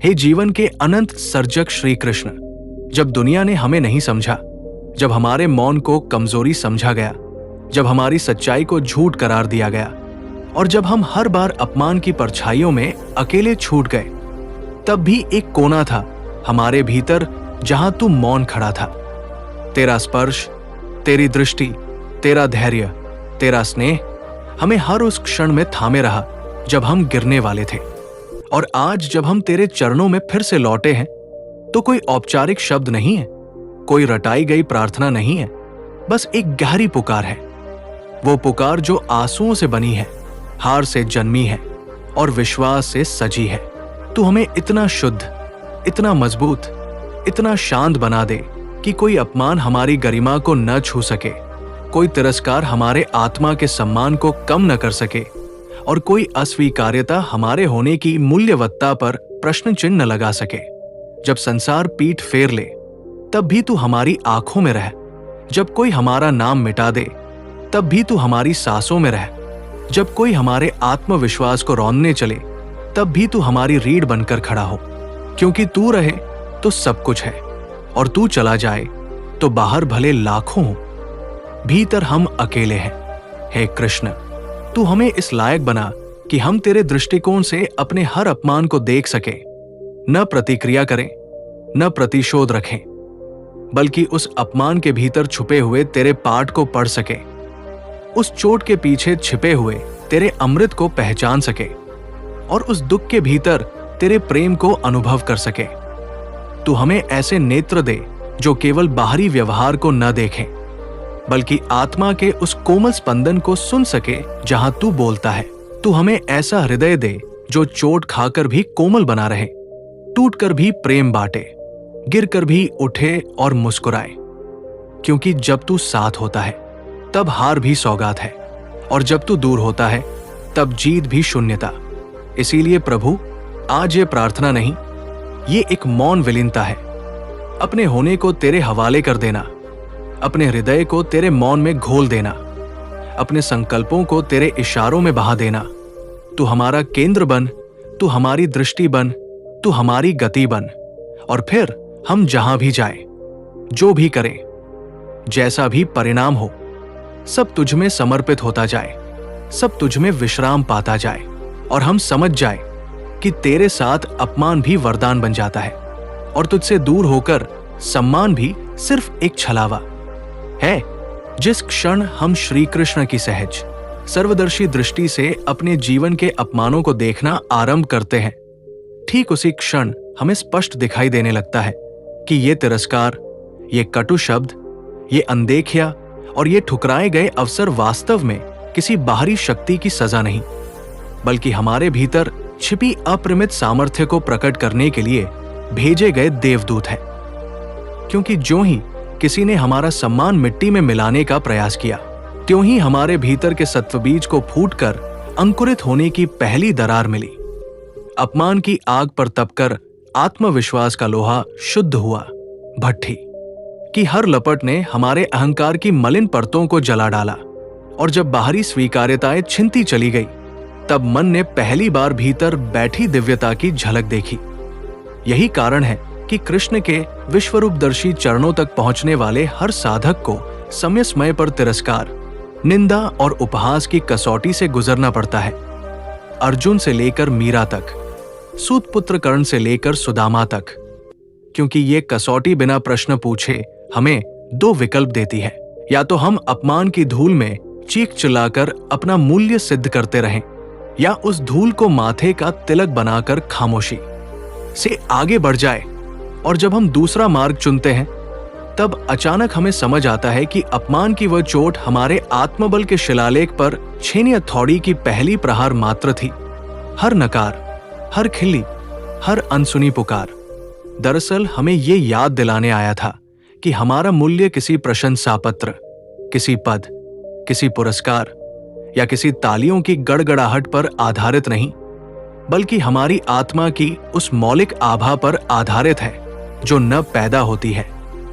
हे जीवन के अनंत सर्जक श्री कृष्ण, जब दुनिया ने हमें नहीं समझा, जब हमारे मौन को कमजोरी समझा गया, जब हमारी सच्चाई को झूठ करार दिया गया और जब हम हर बार अपमान की परछाइयों में अकेले छूट गए, तब भी एक कोना था हमारे भीतर जहां तू मौन खड़ा था। तेरा स्पर्श, तेरी दृष्टि, तेरा धैर्य, तेरा स्नेह हमें हर उस क्षण में थामे रहा जब हम गिरने वाले थे। और आज जब हम तेरे चरणों में फिर से लौटे हैं, तो कोई औपचारिक शब्द नहीं है, कोई रटाई गई प्रार्थना नहीं है, बस एक गहरी पुकार है। वो पुकार जो आंसुओं से बनी है, हार से जन्मी है और विश्वास से सजी है। तू हमें इतना शुद्ध, इतना मजबूत, इतना शांत बना दे कि कोई अपमान हमारी गरिमा को न छू सके, कोई तिरस्कार हमारे आत्मा के सम्मान को कम न कर सके और कोई अस्वीकार्यता हमारे होने की मूल्यवत्ता पर प्रश्न चिन्ह न लगा सके। जब संसार पीठ फेर ले, तब भी तू हमारी आंखों में रह। जब कोई हमारा नाम मिटा दे, तब भी तू हमारी सांसों में रह। जब कोई हमारे आत्मविश्वास को रौंदने चले, तब भी तू हमारी रीढ़ बनकर खड़ा हो। क्योंकि तू रहे तो सब कुछ है और तू चला जाए तो बाहर भले लाखों हो, भीतर हम अकेले हैं। हे कृष्ण, तू हमें इस लायक बना कि हम तेरे दृष्टिकोण से अपने हर अपमान को देख सकें, न प्रतिक्रिया करें, न प्रतिशोध रखें, बल्कि उस अपमान के भीतर छुपे हुए तेरे पाठ को पढ़ सके, उस चोट के पीछे छिपे हुए तेरे अमृत को पहचान सके और उस दुख के भीतर तेरे प्रेम को अनुभव कर सके। तू हमें ऐसे नेत्र दे जो केवल बाहरी व्यवहार को न देखें, बल्कि आत्मा के उस कोमल स्पंदन को सुन सके जहां तू बोलता है। तू हमें ऐसा हृदय दे जो चोट खाकर भी कोमल बना रहे, टूटकर भी प्रेम बांटे, गिरकर भी उठे और मुस्कुराए। क्योंकि जब तू साथ होता है तब हार भी सौगात है, और जब तू दूर होता है तब जीत भी शून्यता। इसीलिए प्रभु, आज ये प्रार्थना नहीं, ये एक मौन विलीनता है। अपने होने को तेरे हवाले कर देना, अपने हृदय को तेरे मौन में घोल देना, अपने संकल्पों को तेरे इशारों में बहा देना। तू हमारा केंद्र बन, तू हमारी दृष्टि बन, तू हमारी गति बन, और फिर हम जहां भी जाएं, जो भी करें, जैसा भी परिणाम हो, सब तुझ में समर्पित होता जाए, सब तुझ में विश्राम पाता जाए, और हम समझ जाए कि तेरे साथ अपमान भी वरदान बन जाता है और तुझसे दूर होकर सम्मान भी सिर्फ एक छलावा है। जिस क्षण हम श्री कृष्ण की सहज सर्वदर्शी दृष्टि से अपने जीवन के अपमानों को देखना आरंभ करते हैं, ठीक उसी क्षण हमें स्पष्ट दिखाई देने लगता है कि ये तिरस्कार, ये कटु शब्द, ये अनदेखिया और ये ठुकराए गए अवसर वास्तव में किसी बाहरी शक्ति की सजा नहीं, बल्कि हमारे भीतर छिपी अपरिमित सामर्थ्य को प्रकट करने के लिए भेजे गए देवदूत हैं। क्योंकि ज्यों ही किसी ने हमारा सम्मान मिट्टी में मिलाने का प्रयास किया, त्यों ही हमारे भीतर के सत्वबीज को फूटकर अंकुरित होने की पहली दरार मिली। अपमान की आग पर तपकर आत्मविश्वास का लोहा शुद्ध हुआ। भट्ठी की हर लपट ने हमारे अहंकार की मलिन परतों को जला डाला, और जब बाहरी स्वीकार्यताएं छिनती चली गई, तब मन ने पहली बार भीतर बैठी दिव्यता की झलक देखी। यही कारण है कि कृष्ण के विश्वरूपदर्शी चरणों तक पहुंचने वाले हर साधक को समय समय पर तिरस्कार, निंदा और उपहास की कसौटी से गुजरना पड़ता है। अर्जुन से लेकर मीरा तक, सूतपुत्र कर्ण से लेकर सुदामा तक, क्योंकि ये कसौटी बिना प्रश्न पूछे हमें दो विकल्प देती है। या तो हम अपमान की धूल में चीख चिल्लाकर अपना मूल्य सिद्ध करते रहें, या उस धूल को माथे का तिलक बनाकर खामोशी से आगे बढ़ जाए। और जब हम दूसरा मार्ग चुनते हैं, तब अचानक हमें समझ आता है कि अपमान की वह चोट हमारे आत्मबल के शिलालेख पर छेनी हथौड़ी की पहली प्रहार मात्र थी। हर नकार, हर खिल्ली, हर अनसुनी पुकार दरअसल हमें ये याद दिलाने आया था कि हमारा मूल्य किसी प्रशंसा पत्र, किसी पद, किसी पुरस्कार या किसी तालियों की गड़गड़ाहट पर आधारित नहीं, बल्कि हमारी आत्मा की उस मौलिक आभा पर आधारित है जो न पैदा होती है,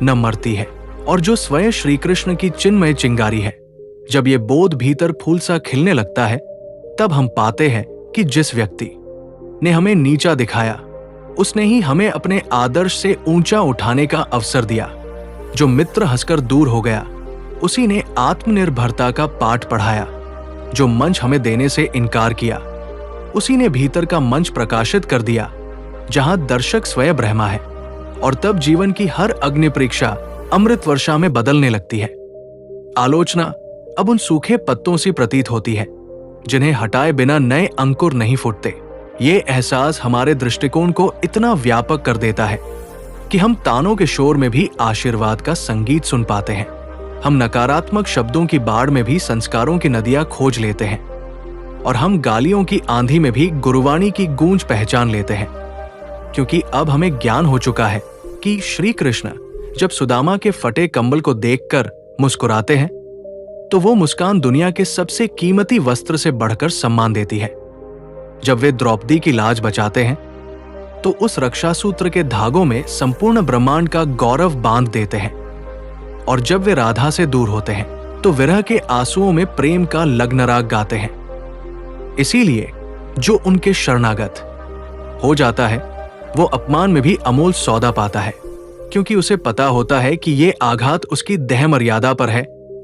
न मरती है, और जो स्वयं श्री कृष्ण की चिन्मय चिंगारी है। जब ये बोध भीतर फूल सा खिलने लगता है, तब हम पाते हैं कि जिस व्यक्ति ने हमें नीचा दिखाया, उसने ही हमें अपने आदर्श से ऊंचा उठाने का अवसर दिया। जो मित्र हंसकर दूर हो गया, उसी ने आत्मनिर्भरता का पाठ पढ़ाया। जो मंच हमें देने से इनकार किया, उसी ने भीतर का मंच प्रकाशित कर दिया, जहां दर्शक स्वयं ब्रह्मा है। और तब जीवन की हर अग्नि परीक्षा अमृत वर्षा में बदलने लगती है। आलोचना अब उन सूखे पत्तों सी प्रतीत होती है जिन्हें हटाए बिना नए अंकुर नहीं फूटते। ये एहसास हमारे दृष्टिकोण को इतना व्यापक कर देता है कि हम तानों के शोर में भी आशीर्वाद का संगीत सुन पाते हैं। हम नकारात्मक शब्दों की बाढ़ में भी संस्कारों की नदियां खोज लेते हैं, और हम गालियों की आंधी में भी गुरुवाणी की गूंज पहचान लेते हैं। क्योंकि अब हमें ज्ञान हो चुका है कि श्री कृष्ण जब सुदामा के फटे कंबल को देखकर मुस्कुराते हैं, तो वो मुस्कान दुनिया के सबसे कीमती वस्त्र से बढ़कर सम्मान देती है। जब वे द्रौपदी की लाज बचाते हैं, तो उस रक्षा सूत्र के धागों में संपूर्ण ब्रह्मांड का गौरव बांध देते हैं। और जब वे राधा से दूर होते हैं, तो विरह के आंसुओं में प्रेम का लग्न राग गाते हैं। इसीलिए जो उनके शरणागत हो जाता है, वो अपमान में भी अमोल सौदा पाता है, क्योंकि उसे पता होता है कि ये आघात उसकी देह मर्यादा पर है,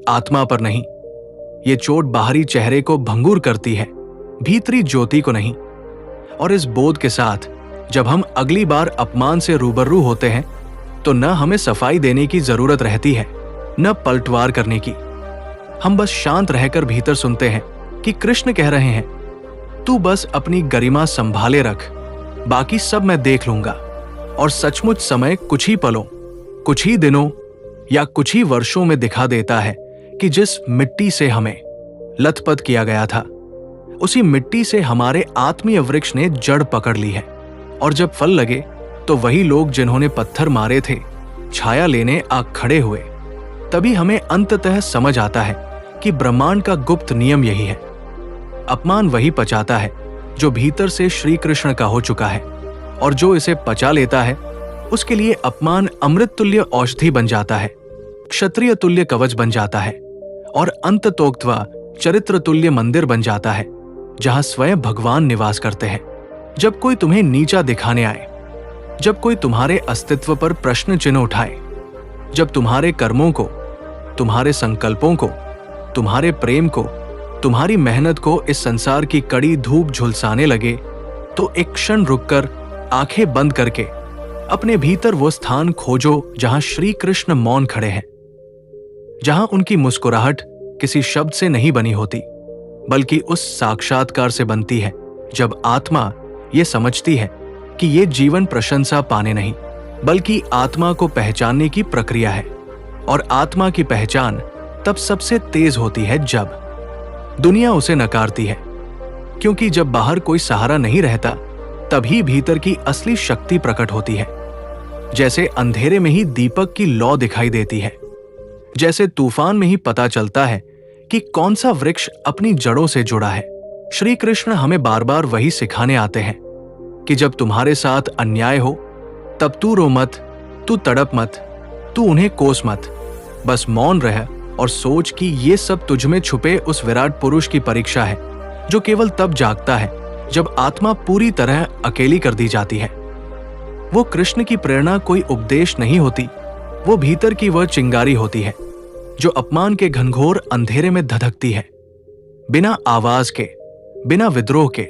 आत्मा पर नहीं। ये चोट बाहरी चेहरे को भंगुर करती है, भीतरी ज्योति को नहीं। और इस बोध के साथ जब हम अगली बार अपमान से रूबरू होते हैं, तो न हमें सफाई देने की जरूरत रहती है, न पलटवार करने की। हम बस शांत रहकर भीतर सुनते हैं कि कृष्ण कह रहे हैं, तू बस अपनी गरिमा संभाले रख, बाकी सब मैं देख लूंगा। और सचमुच समय कुछ ही पलों, कुछ ही दिनों या कुछ ही वर्षों में दिखा देता है कि जिस मिट्टी से हमें लथपथ किया गया था, उसी मिट्टी से हमारे आत्मीय वृक्ष ने जड़ पकड़ ली है। और जब फल लगे, तो वही लोग जिन्होंने पत्थर मारे थे छाया लेने आ खड़े हुए। तभी हमें अंततः समझ आता है कि ब्रह्मांड का गुप्त नियम यही है। अपमान वही पचाता है जो भीतर से श्री कृष्ण का हो चुका है, और जो इसे पचा लेता है, उसके लिए अपमान अमृत तुल्य औषधि बन जाता है, क्षत्रिय तुल्य कवच बन जाता है, और अंततोक्त्वा चरित्र तुल्य मंदिर बन जाता है, जहां स्वयं भगवान निवास करते हैं। जब कोई तुम्हें नीचा दिखाने आए, जब कोई तुम्हारे अस्तित्व पर प्रश्न चिन्ह उठाए, जब तुम्हारे कर्मों को, तुम्हारे संकल्पों को, तुम्हारे प्रेम को, तुम्हारी मेहनत को इस संसार की कड़ी धूप झुलसाने लगे, तो एक क्षण रुककर आंखें बंद करके अपने भीतर वो स्थान खोजो जहां श्री कृष्ण मौन खड़े हैं, जहां उनकी मुस्कुराहट किसी शब्द से नहीं बनी होती, बल्कि उस साक्षात्कार से बनती है जब आत्मा ये समझती है कि ये जीवन प्रशंसा पाने नहीं, बल्कि आत्मा को पहचानने की प्रक्रिया है। और आत्मा की पहचान तब सबसे तेज होती है जब दुनिया उसे नकारती है, क्योंकि जब बाहर कोई सहारा नहीं रहता, तभी भीतर की असली शक्ति प्रकट होती है। जैसे अंधेरे में ही दीपक की लौ दिखाई देती है, जैसे तूफान में ही पता चलता है कि कौन सा वृक्ष अपनी जड़ों से जुड़ा है। श्री कृष्ण हमें बार बार वही सिखाने आते हैं कि जब तुम्हारे साथ अन्याय हो, तब तू रो मत, तू तड़प मत, तू उन्हें कोस मत, बस मौन रह और सोच कि ये सब तुझमें छुपे उस विराट पुरुष की परीक्षा है, जो केवल तब जागता है जब आत्मा पूरी तरह अकेली कर दी जाती है। वो कृष्ण की प्रेरणा कोई उपदेश नहीं होती, वो भीतर की वह चिंगारी होती है जो अपमान के घनघोर अंधेरे में धधकती है, बिना आवाज के, बिना विद्रोह के,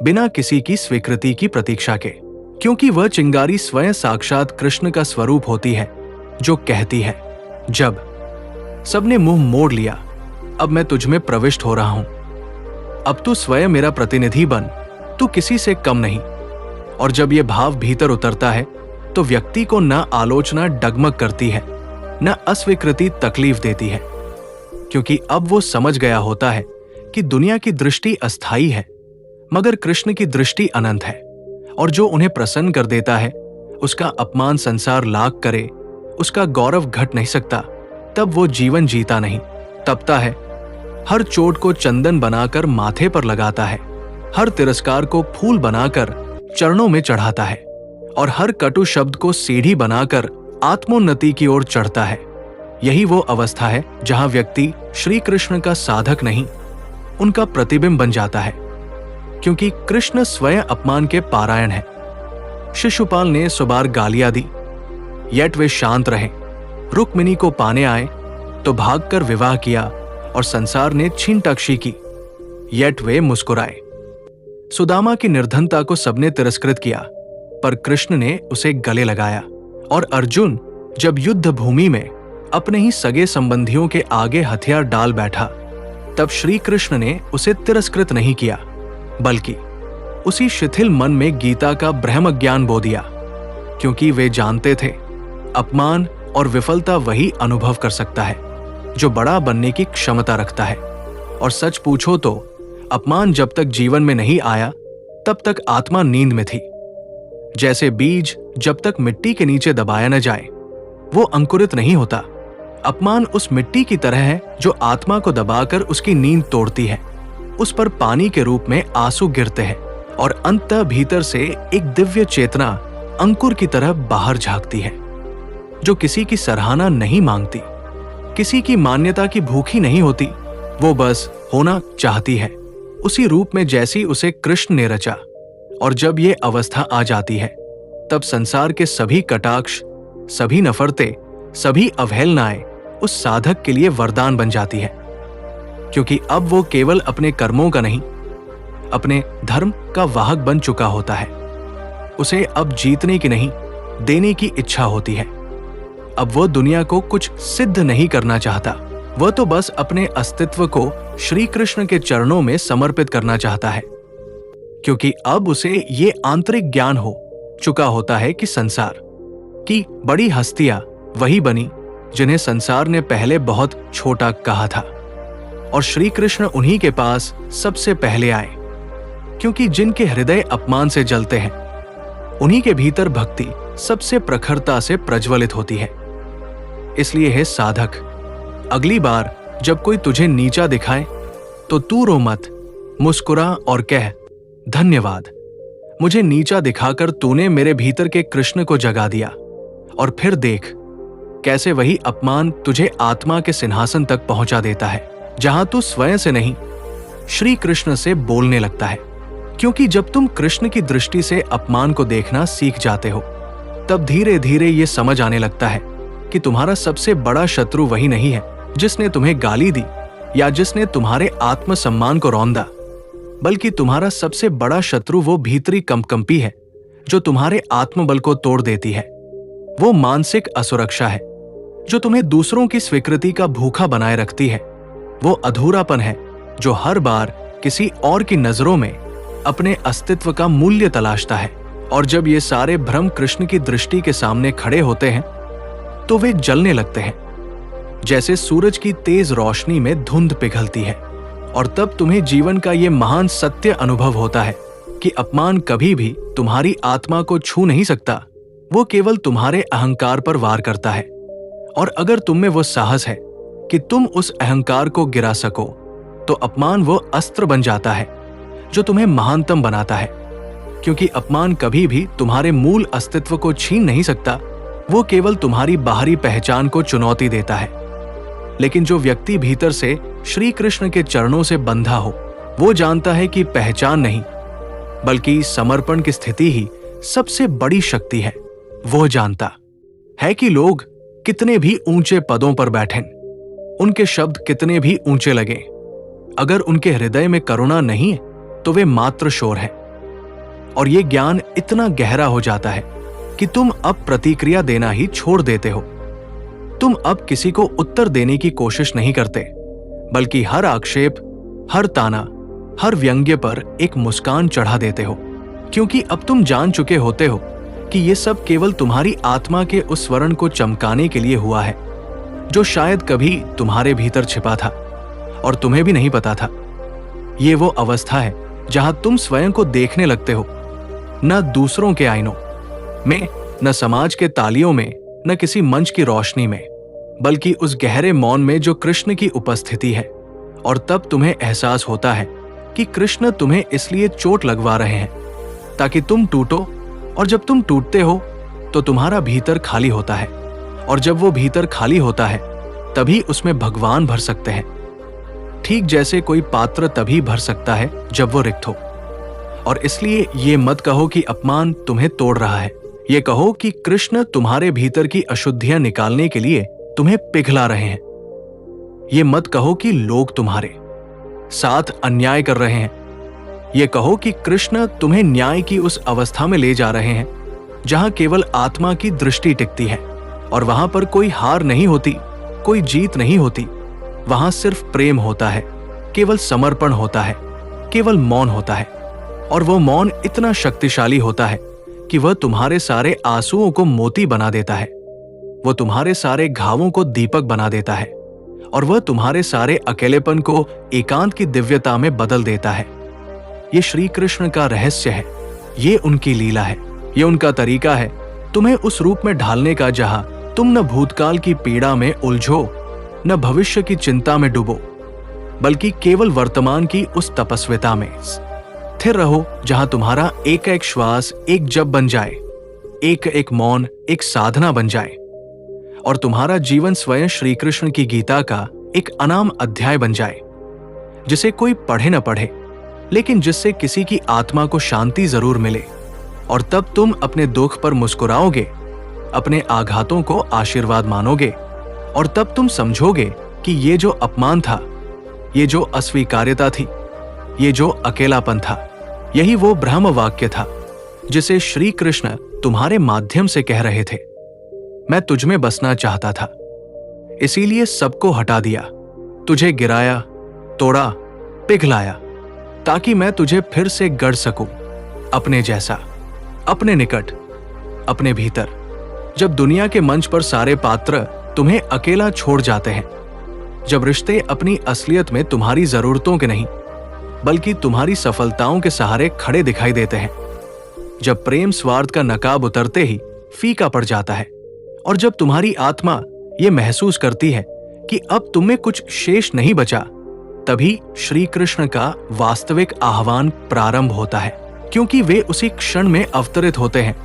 बिना किसी की स्वीकृति की प्रतीक्षा के। क्योंकि वह चिंगारी स्वयं साक्षात कृष्ण का स्वरूप होती है, जो कहती है, जब सबने मुंह मोड़ लिया, अब मैं तुझमें प्रविष्ट हो रहा हूं। अब तू स्वयं मेरा प्रतिनिधि बन, तू किसी से कम नहीं। और जब यह भाव भीतर उतरता है, तो व्यक्ति को न आलोचना डगमग करती है, न अस्वीकृति तकलीफ देती है, क्योंकि अब वो समझ गया होता है कि दुनिया की दृष्टि अस्थायी है, मगर कृष्ण की दृष्टि अनंत है। और जो उन्हें प्रसन्न कर देता है, उसका अपमान संसार लाख करे, उसका गौरव घट नहीं सकता। तब वो जीवन जीता नहीं, तपता है, हर चोट को चंदन बनाकर माथे पर लगाता है, हर तिरस्कार को फूल बनाकर चरणों में चढ़ाता है, और हर कटु शब्द को सीढ़ी बनाकर आत्मोन्नति की ओर चढ़ता है। यही वो अवस्था है जहां व्यक्ति श्री कृष्ण का साधक नहीं, उनका प्रतिबिंब बन जाता है, क्योंकि कृष्ण स्वयं अपमान के पारायण है। शिशुपाल ने 100 बार गालियां दी, यट वे शांत रहे। रुक्मिणी को पाने आए तो भागकर विवाह किया और संसार ने छींटकशी की, यट वे मुस्कुराए। सुदामा की निर्धनता को सबने तिरस्कृत किया, पर कृष्ण ने उसे गले लगाया। और अर्जुन जब युद्ध भूमि में अपने ही सगे संबंधियों के आगे हथियार डाल बैठा, तब श्री कृष्ण ने उसे तिरस्कृत नहीं किया, बल्कि उसी शिथिल मन में गीता का ब्रह्म ज्ञान बो दिया, क्योंकि वे जानते थे अपमान और विफलता वही अनुभव कर सकता है जो बड़ा बनने की क्षमता रखता है। और सच पूछो तो अपमान जब तक जीवन में नहीं आया तब तक आत्मा नींद में थी। जैसे बीज जब तक मिट्टी के नीचे दबाया न जाए वो अंकुरित नहीं होता, अपमान उस मिट्टी की तरह है जो आत्मा को दबाकर उसकी नींद तोड़ती है। उस पर पानी के रूप में आंसू गिरते हैं और अंततः भीतर से एक दिव्य चेतना अंकुर की तरह बाहर झांकती है, जो किसी की सराहना नहीं मांगती, किसी की मान्यता की भूखी नहीं होती, वो बस होना चाहती है उसी रूप में जैसी उसे कृष्ण ने रचा। और जब ये अवस्था आ जाती है तब संसार के सभी कटाक्ष, सभी नफरतें, सभी अवहेलनाएं उस साधक के लिए वरदान बन जाती है, क्योंकि अब वो केवल अपने कर्मों का नहीं, अपने धर्म का वाहक बन चुका होता है। उसे अब जीतने की नहीं, देने की इच्छा होती है। अब वो दुनिया को कुछ सिद्ध नहीं करना चाहता, वह तो बस अपने अस्तित्व को श्री कृष्ण के चरणों में समर्पित करना चाहता है, क्योंकि अब उसे ये आंतरिक ज्ञान हो चुका होता है कि संसार की बड़ी हस्तियां वही बनी जिन्हें संसार ने पहले बहुत छोटा कहा था, और श्री कृष्ण उन्हीं के पास सबसे पहले आए, क्योंकि जिनके हृदय अपमान से जलते हैं उन्हीं के भीतर भक्ति सबसे प्रखरता से प्रज्वलित होती है। इसलिए हे साधक, अगली बार जब कोई तुझे नीचा दिखाए तो तू रो मत, मुस्कुरा और कह, धन्यवाद, मुझे नीचा दिखाकर तूने मेरे भीतर के कृष्ण को जगा दिया। और फिर देख कैसे वही अपमान तुझे आत्मा के सिंहासन तक पहुंचा देता है, जहां तू स्वयं से नहीं, श्री कृष्ण से बोलने लगता है। क्योंकि जब तुम कृष्ण की दृष्टि से अपमान को देखना सीख जाते हो, तब धीरे धीरे ये समझ आने लगता है कि तुम्हारा सबसे बड़ा शत्रु वही नहीं है जिसने तुम्हें गाली दी या जिसने तुम्हारे आत्मसम्मान को रौंदा, बल्कि तुम्हारा सबसे बड़ा शत्रु वो भीतरी कंपकंपी है जो तुम्हारे आत्मबल को तोड़ देती है। वो मानसिक असुरक्षा है जो तुम्हें दूसरों की स्वीकृति का भूखा बनाए रखती है। वो अधूरापन है जो हर बार किसी और की नजरों में अपने अस्तित्व का मूल्य तलाशता है। और जब ये सारे भ्रम कृष्ण की दृष्टि के सामने खड़े होते हैं तो वे जलने लगते हैं, जैसे सूरज की तेज रोशनी में धुंध पिघलती है। और तब तुम्हें जीवन का ये महान सत्य अनुभव होता है कि अपमान कभी भी तुम्हारी आत्मा को छू नहीं सकता, वो केवल तुम्हारे अहंकार पर वार करता है। और अगर तुम में वो साहस है कि तुम उस अहंकार को गिरा सको, तो अपमान वो अस्त्र बन जाता है जो तुम्हें महानतम बनाता है। क्योंकि अपमान कभी भी तुम्हारे मूल अस्तित्व को छीन नहीं सकता, वो केवल तुम्हारी बाहरी पहचान को चुनौती देता है। लेकिन जो व्यक्ति भीतर से श्री कृष्ण के चरणों से बंधा हो, वो जानता है कि पहचान नहीं बल्कि समर्पण की स्थिति ही सबसे बड़ी शक्ति है। वो जानता है कि लोग कितने भी ऊंचे पदों पर बैठें, उनके शब्द कितने भी ऊंचे लगें, अगर उनके हृदय में करुणा नहीं है तो वे मात्र शोर है। और ये ज्ञान इतना गहरा हो जाता है कि तुम अब प्रतिक्रिया देना ही छोड़ देते हो। तुम अब किसी को उत्तर देने की कोशिश नहीं करते, बल्कि हर आक्षेप, हर ताना, हर व्यंग्य पर एक मुस्कान चढ़ा देते हो, क्योंकि अब तुम जान चुके होते हो कि ये सब केवल तुम्हारी आत्मा के उस स्वर्ण को चमकाने के लिए हुआ है जो शायद कभी तुम्हारे भीतर छिपा था और तुम्हें भी नहीं पता था। ये वो अवस्था है जहां तुम स्वयं को देखने लगते हो, न दूसरों के आईनों में, न समाज के तालियों में, न किसी मंच की रोशनी में, बल्कि उस गहरे मौन में जो कृष्ण की उपस्थिति है। और तब तुम्हें एहसास होता है कि कृष्ण तुम्हें इसलिए चोट लगवा रहे हैं ताकि तुम टूटो, और जब तुम टूटते हो तो तुम्हारा भीतर खाली होता है, और जब वो भीतर खाली होता है तभी उसमें भगवान भर सकते हैं। ठीक जैसे कोई पात्र तभी भर सकता है जब वो रिक्त हो, और इसलिए ये मत कहो कि अपमान तुम्हें तोड़ रहा है। ये कहो कि कृष्ण तुम्हारे भीतर की अशुद्धियां निकालने के लिए तुम्हें पिघला रहे हैं। ये मत कहो कि लोग तुम्हारे साथ अन्याय कर रहे हैं। ये कहो कि कृष्ण तुम्हें न्याय की उस अवस्था में ले जा रहे हैं जहां केवल आत्मा की दृष्टि टिकती है और वहां पर कोई हार नहीं होती, कोई जीत नहीं होती। वहां सिर्फ प्रेम होता है, केवल समर्पण होता है, केवल मौन होता है। और वो मौन इतना शक्तिशाली होता है कि वह तुम्हारे सारे आंसुओं को मोती बना देता है, वो तुम्हारे सारे घावों को दीपक बना देता है और वह तुम्हारे सारे अकेलेपन को एकांत की दिव्यता में बदल देता है। ये श्री कृष्ण का रहस्य है, ये उनकी लीला है, ये उनका तरीका है तुम्हें उस रूप में ढालने का जहां तुम न भूतकाल की पीड़ा में उलझो, न भविष्य की चिंता में डूबो, बल्कि केवल वर्तमान की उस तपस्विता में स्थिर रहो जहां तुम्हारा एक एक श्वास एक जप बन जाए, एक एक मौन एक साधना बन जाए और तुम्हारा जीवन स्वयं श्री कृष्ण की गीता का एक अनाम अध्याय बन जाए, जिसे कोई पढ़े न पढ़े लेकिन जिससे किसी की आत्मा को शांति जरूर मिले। और तब तुम अपने दुख पर मुस्कुराओगे, अपने आघातों को आशीर्वाद मानोगे और तब तुम समझोगे कि ये जो अपमान था, ये जो अस्वीकार्यता थी, ये जो अकेलापन था, यही वो ब्रह्म वाक्य था जिसे श्री कृष्ण तुम्हारे माध्यम से कह रहे थे। मैं तुझ में बसना चाहता था, इसीलिए सबको हटा दिया, तुझे गिराया, तोड़ा, पिघलाया, ताकि मैं तुझे फिर से गढ़ सकूं अपने जैसा, अपने निकट, अपने भीतर। जब दुनिया के मंच पर सारे पात्र तुम्हें अकेला छोड़ जाते हैं, जब रिश्ते अपनी असलियत में तुम्हारी जरूरतों के नहीं बल्कि तुम्हारी सफलताओं के सहारे खड़े दिखाई देते हैं, जब प्रेम स्वार्थ का नकाब उतरते ही फीका पड़ जाता है और जब तुम्हारी आत्मा ये महसूस करती है कि अब तुम्हें कुछ शेष नहीं बचा, तभी श्री कृष्ण का वास्तविक आह्वान प्रारंभ होता है। क्योंकि वे उसी क्षण में अवतरित होते हैं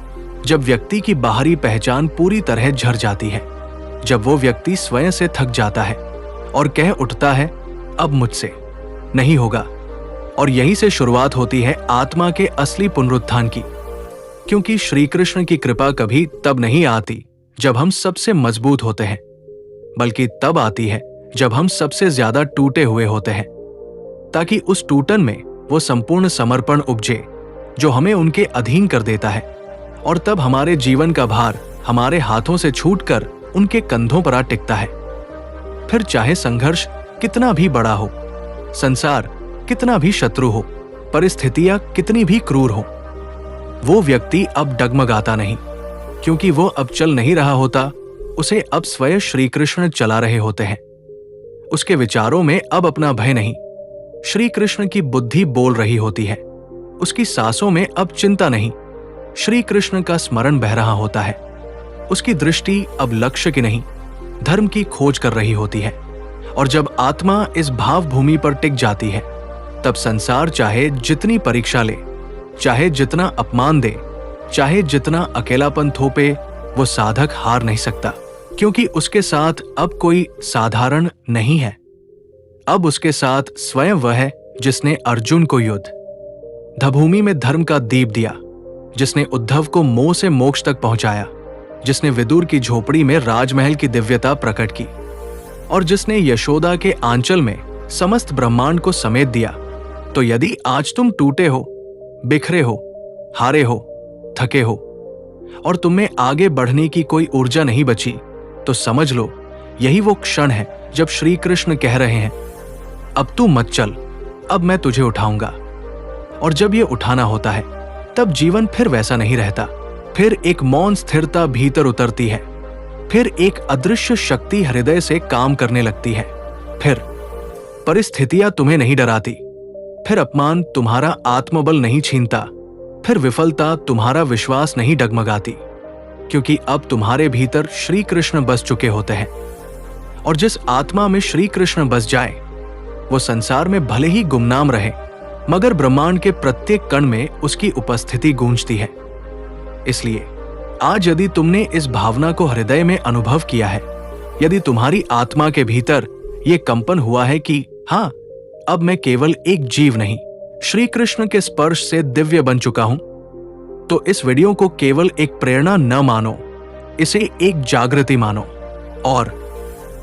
जब व्यक्ति की बाहरी पहचान पूरी तरह झर जाती है, जब वो व्यक्ति स्वयं से थक जाता है और कह उठता है अब मुझसे नहीं होगा। और यहीं से शुरुआत होती है आत्मा के असली पुनरुत्थान की। क्योंकि श्री कृष्ण की कृपा कभी तब नहीं आती जब हम सबसे मजबूत होते हैं, बल्कि तब आती है जब हम सबसे ज्यादा टूटे हुए होते हैं, ताकि उस टूटन में वो संपूर्ण समर्पण उपजे जो हमें उनके अधीन कर देता है। और तब हमारे जीवन का भार हमारे हाथों से छूटकर उनके कंधों पर आ टिकता है। फिर चाहे संघर्ष कितना भी बड़ा हो, संसार कितना भी शत्रु हो, परिस्थितियां कितनी भी क्रूर हो, वो व्यक्ति अब डगमगाता नहीं, क्योंकि वो अब चल नहीं रहा होता, उसे अब स्वयं श्री कृष्ण चला रहे होते हैं। उसके विचारों में अब अपना भय नहीं, श्री कृष्ण की बुद्धि बोल रही होती है। उसकी सांसों में अब चिंता नहीं, श्री कृष्ण का स्मरण बह रहा होता है। उसकी दृष्टि अब लक्ष्य की नहीं, धर्म की खोज कर रही होती है। और जब आत्मा इस भाव भूमि पर टिक जाती है, तब संसार चाहे जितनी परीक्षा ले, चाहे जितना अपमान दे, चाहे जितना अकेलापन थोपे, वो साधक हार नहीं सकता, क्योंकि उसके साथ अब कोई साधारण नहीं है। अब उसके साथ स्वयं वह है जिसने अर्जुन को युद्ध धभूमि में धर्म का दीप दिया, जिसने उद्धव को मोह से मोक्ष तक पहुंचाया, जिसने विदुर की झोपड़ी में राजमहल की दिव्यता प्रकट की और जिसने यशोदा के आंचल में समस्त ब्रह्मांड को समेट दिया। तो यदि आज तुम टूटे हो, बिखरे हो, हारे हो, थके हो और तुम्हें आगे बढ़ने की कोई ऊर्जा नहीं बची, तो समझ लो यही वो क्षण है जब श्री कृष्ण कह रहे हैं अब तू मत चल, अब मैं तुझे उठाऊंगा। और जब ये उठाना होता है, तब जीवन फिर वैसा नहीं रहता। फिर एक मौन स्थिरता भीतर उतरती है, फिर एक अदृश्य शक्ति हृदय से काम करने लगती है। फिर परिस्थितियां तुम्हें नहीं डराती, फिर अपमान तुम्हारा आत्मबल नहीं छीनता, फिर विफलता तुम्हारा विश्वास नहीं डगमगाती, क्योंकि अब तुम्हारे भीतर श्री कृष्ण बस चुके होते हैं। और जिस आत्मा में श्री कृष्ण बस जाए, वो संसार में भले ही गुमनाम रहे, मगर ब्रह्मांड के प्रत्येक कण में उसकी उपस्थिति गूंजती है। इसलिए आज यदि तुमने इस भावना को हृदय में अनुभव किया है, यदि तुम्हारी आत्मा के भीतर ये कंपन हुआ है कि हाँ, अब मैं केवल एक जीव नहीं, श्री कृष्ण के स्पर्श से दिव्य बन चुका हूं, तो इस वीडियो को केवल एक प्रेरणा न मानो, इसे एक जागृति मानो। और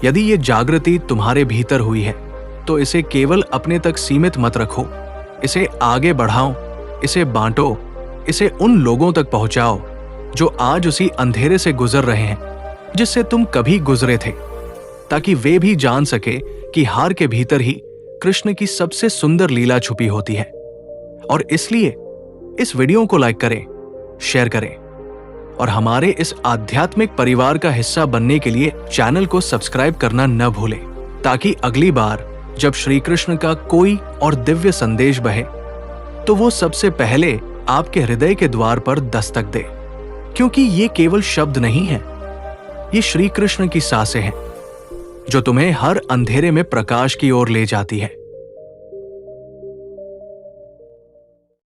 यदि ये जागृति तुम्हारे भीतर हुई है तो इसे केवल अपने तक सीमित मत रखो, इसे आगे बढ़ाओ, इसे बांटो, इसे उन लोगों तक पहुंचाओ जो आज उसी अंधेरे से गुजर रहे हैं जिससे तुम कभी गुजरे थे, ताकि वे भी जान सके कि हार के भीतर ही कृष्ण की सबसे सुंदर लीला छुपी होती है। और इसलिए इस वीडियो को लाइक करें, शेयर करें और हमारे इस आध्यात्मिक परिवार का हिस्सा बनने के लिए चैनल को सब्सक्राइब करना न भूलें, ताकि अगली बार जब श्री कृष्ण का कोई और दिव्य संदेश बहे तो वो सबसे पहले आपके हृदय के द्वार पर दस्तक दे। क्योंकि ये केवल शब्द नहीं है, ये श्री कृष्ण की सांसें हैं जो तुम्हें हर अंधेरे में प्रकाश की ओर ले जाती है।